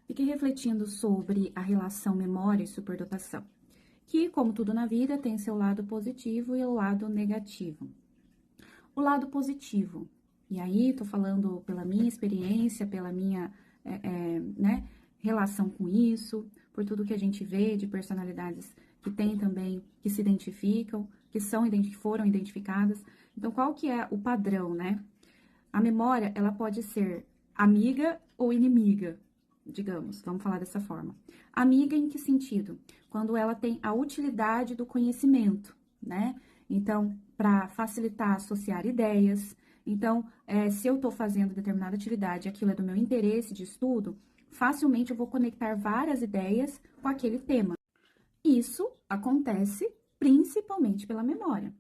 Fiquei refletindo sobre a relação memória e superdotação, que, como tudo na vida, tem seu lado positivo e o lado negativo. O lado positivo, e aí tô falando pela minha experiência, pela minha né, relação com isso, por tudo que a gente vê de personalidades que tem também, que se identificam, foram identificadas. Então, qual que é o padrão, né? A memória, ela pode ser amiga ou inimiga, digamos, vamos falar dessa forma. Amiga em que sentido? Quando ela tem a utilidade do conhecimento, né? Então, para facilitar associar ideias. Então, se eu estou fazendo determinada atividade, aquilo é do meu interesse de estudo, facilmente eu vou conectar várias ideias com aquele tema. Isso acontece principalmente pela memória.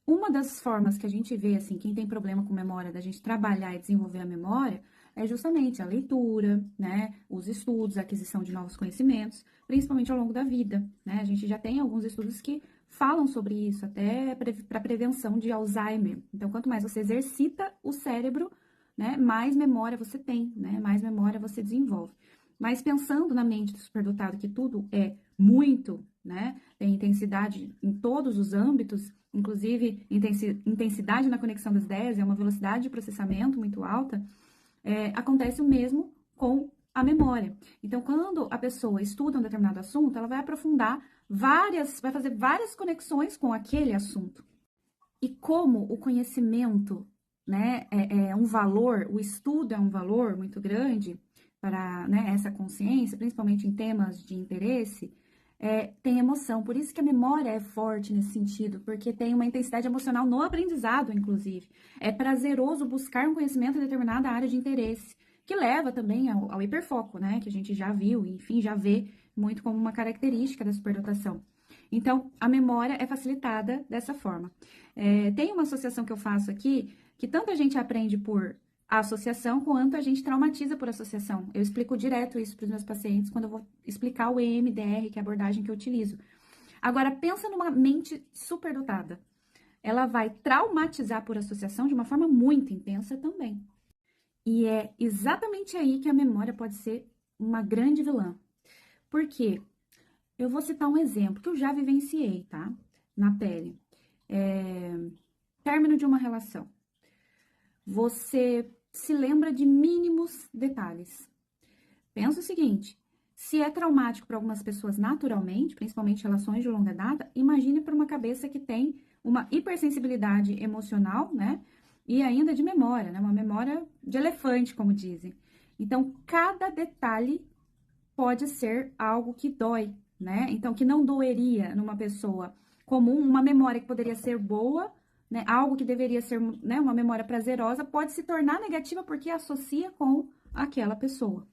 Uma das formas que a gente vê, assim, quem tem problema com memória, da gente trabalhar e desenvolver a memória, é justamente a leitura, né, os estudos, a aquisição de novos conhecimentos, principalmente ao longo da vida, né? A gente já tem alguns estudos que falam sobre isso, até para prevenção de Alzheimer. Então, quanto mais você exercita o cérebro, né, mais memória você tem, né, mais memória você desenvolve. Mas pensando na mente do superdotado, que tudo é muito, né, tem intensidade em todos os âmbitos, inclusive intensidade na conexão das ideias, é uma velocidade de processamento muito alta, acontece o mesmo com a memória. Então, quando a pessoa estuda um determinado assunto, ela vai aprofundar vai fazer várias conexões com aquele assunto. E como o conhecimento, né, é um valor, o estudo é um valor muito grande para, né, essa consciência, principalmente em temas de interesse, tem emoção. Por isso que a memória é forte nesse sentido, porque tem uma intensidade emocional no aprendizado, inclusive. É prazeroso buscar um conhecimento em determinada área de interesse, que leva também ao hiperfoco, né? Que a gente já viu, enfim, já vê muito como uma característica da superdotação. Então, a memória é facilitada dessa forma. Tem uma associação que eu faço aqui, que tanto a gente aprende por associação, quanto a gente traumatiza por associação. Eu explico direto isso para os meus pacientes quando eu vou explicar o EMDR, que é a abordagem que eu utilizo. Agora, pensa numa mente superdotada. Ela vai traumatizar por associação de uma forma muito intensa também. E é exatamente aí que a memória pode ser uma grande vilã. Por quê? Eu vou citar um exemplo que eu já vivenciei, tá? Na pele. Término de uma relação. Você se lembra de mínimos detalhes. Pensa o seguinte: se é traumático para algumas pessoas naturalmente, principalmente relações de longa data, imagine para uma cabeça que tem uma hipersensibilidade emocional, né? E ainda de memória, né? Uma memória de elefante, como dizem. Então, cada detalhe pode ser algo que dói, né? Então, que não doeria numa pessoa comum, uma memória que poderia ser boa, né? Algo que deveria ser, né, uma memória prazerosa, pode se tornar negativa porque associa com aquela pessoa.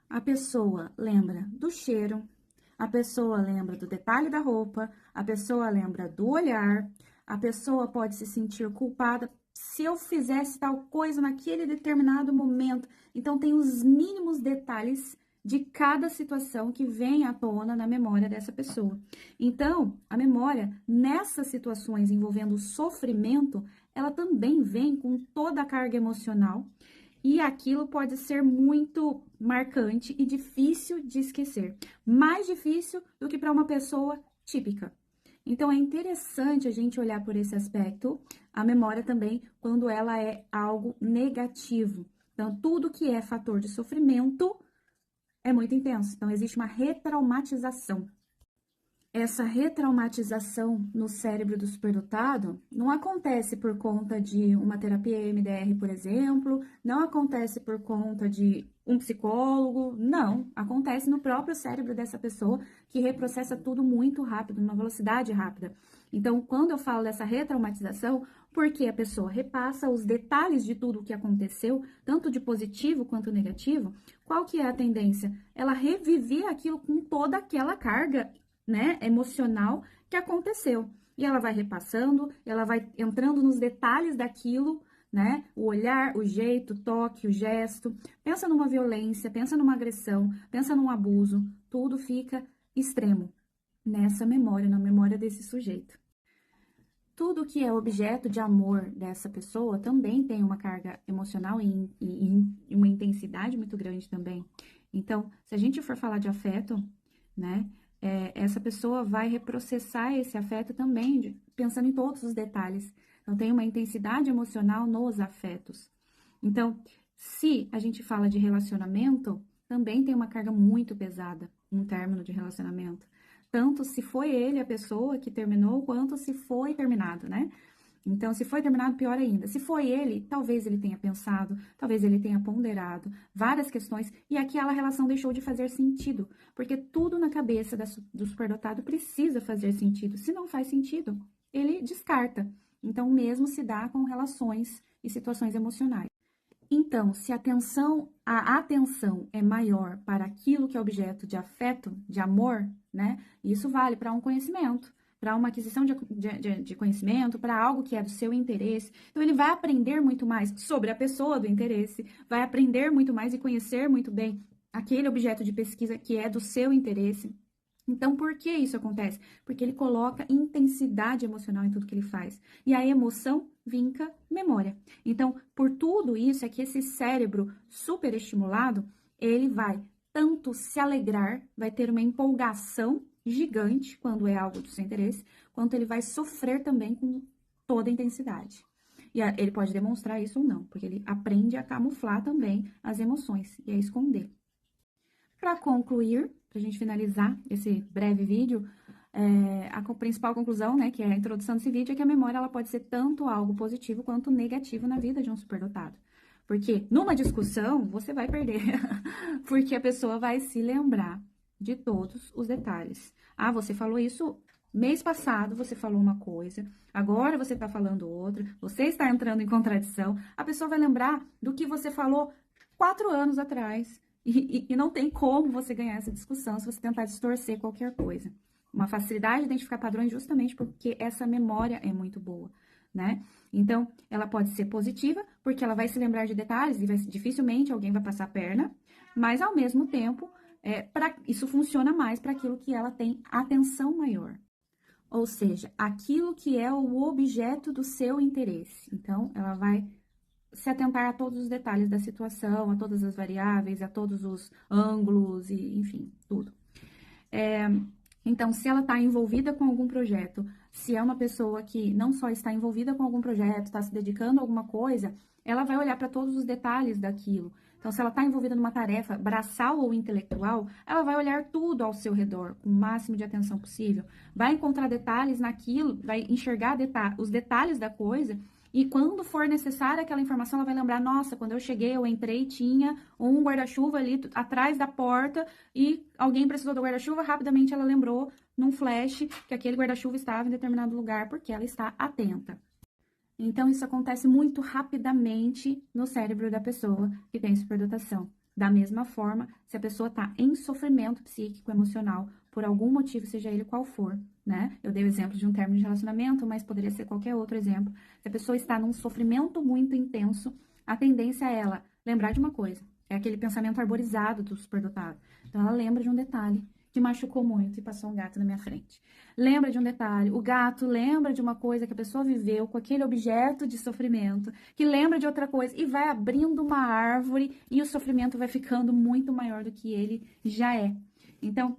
A pessoa lembra do cheiro, a pessoa lembra do detalhe da roupa, a pessoa lembra do olhar, a pessoa pode se sentir culpada se eu fizesse tal coisa naquele determinado momento. Então, tem os mínimos detalhes de cada situação que vem à tona na memória dessa pessoa. Então, a memória, nessas situações envolvendo sofrimento, ela também vem com toda a carga emocional e aquilo pode ser muito marcante e difícil de esquecer. Mais difícil do que para uma pessoa típica. Então, é interessante a gente olhar por esse aspecto, a memória também, quando ela é algo negativo. Então, tudo que é fator de sofrimento é muito intenso. Então, existe uma retraumatização. Essa retraumatização no cérebro do superdotado não acontece por conta de uma terapia EMDR, por exemplo, não acontece por conta de um psicólogo, não. Acontece no próprio cérebro dessa pessoa que reprocessa tudo muito rápido, numa velocidade rápida. Então, quando eu falo dessa retraumatização, porque a pessoa repassa os detalhes de tudo o que aconteceu, tanto de positivo quanto negativo, qual que é a tendência? Ela reviver aquilo com toda aquela carga, né, emocional que aconteceu. E ela vai repassando, ela vai entrando nos detalhes daquilo, né? O olhar, o jeito, o toque, o gesto. Pensa numa violência, pensa numa agressão, pensa num abuso, tudo fica extremo nessa memória, na memória desse sujeito. Tudo que é objeto de amor dessa pessoa também tem uma carga emocional e uma intensidade muito grande também. Então, se a gente for falar de afeto, né, essa pessoa vai reprocessar esse afeto também, pensando em todos os detalhes. Então, tem uma intensidade emocional nos afetos. Então, se a gente fala de relacionamento, também tem uma carga muito pesada um término de relacionamento. Tanto se foi ele a pessoa que terminou, quanto se foi terminado, né? Então, se foi terminado, pior ainda. Se foi ele, talvez ele tenha pensado, talvez ele tenha ponderado várias questões e aquela relação deixou de fazer sentido. Porque tudo na cabeça do superdotado precisa fazer sentido. Se não faz sentido, ele descarta. Então, mesmo se dá com relações e situações emocionais. Então, se a atenção é maior para aquilo que é objeto de afeto, de amor, né? Isso vale para um conhecimento, para uma aquisição de conhecimento, para algo que é do seu interesse. Então, ele vai aprender muito mais sobre a pessoa do interesse, vai aprender muito mais e conhecer muito bem aquele objeto de pesquisa que é do seu interesse. Então, por que isso acontece? Porque ele coloca intensidade emocional em tudo que ele faz. E a emoção vinca memória. Então, por tudo isso é que esse cérebro superestimulado, ele vai tanto se alegrar, vai ter uma empolgação gigante quando é algo do seu interesse, quanto ele vai sofrer também com toda a intensidade. E ele pode demonstrar isso ou não, porque ele aprende a camuflar também as emoções e a esconder. Para concluir, para a gente finalizar esse breve vídeo, a principal conclusão, né, que é a introdução desse vídeo, é que a memória ela pode ser tanto algo positivo quanto negativo na vida de um superdotado. Porque numa discussão, você vai perder, porque a pessoa vai se lembrar de todos os detalhes. Ah, você falou isso mês passado, você falou uma coisa, agora você está falando outra, você está entrando em contradição. A pessoa vai lembrar do que você falou 4 anos atrás. E não tem como você ganhar essa discussão se você tentar distorcer qualquer coisa. Uma facilidade de identificar padrões justamente porque essa memória é muito boa, né? Então, ela pode ser positiva, porque ela vai se lembrar de detalhes e dificilmente alguém vai passar a perna, mas ao mesmo tempo, isso funciona mais para aquilo que ela tem atenção maior. Ou seja, aquilo que é o objeto do seu interesse. Então, ela vai se atentar a todos os detalhes da situação, a todas as variáveis, a todos os ângulos e, enfim, tudo. Então, se ela está envolvida com algum projeto, se é uma pessoa que não só está envolvida com algum projeto, está se dedicando a alguma coisa, ela vai olhar para todos os detalhes daquilo. Então, se ela está envolvida numa tarefa braçal ou intelectual, ela vai olhar tudo ao seu redor, com o máximo de atenção possível. Vai encontrar detalhes naquilo, vai enxergar os detalhes da coisa. E quando for necessária aquela informação, ela vai lembrar, nossa, quando eu cheguei, eu entrei, tinha um guarda-chuva ali atrás da porta e alguém precisou do guarda-chuva, rapidamente ela lembrou, num flash, que aquele guarda-chuva estava em determinado lugar, porque ela está atenta. Então, isso acontece muito rapidamente no cérebro da pessoa que tem superdotação. Da mesma forma, se a pessoa está em sofrimento psíquico, emocional, por algum motivo, seja ele qual for, né? Eu dei o exemplo de um término de relacionamento, mas poderia ser qualquer outro exemplo. Se a pessoa está num sofrimento muito intenso, a tendência é ela lembrar de uma coisa. É aquele pensamento arborizado do superdotado. Então, ela lembra de um detalhe que machucou muito e passou um gato na minha frente. Lembra de um detalhe, o gato lembra de uma coisa que a pessoa viveu com aquele objeto de sofrimento, que lembra de outra coisa e vai abrindo uma árvore e o sofrimento vai ficando muito maior do que ele já é. Então,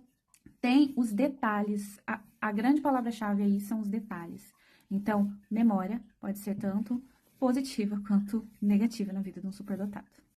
tem os detalhes, a grande palavra-chave aí são os detalhes. Então, memória pode ser tanto positiva quanto negativa na vida de um superdotado.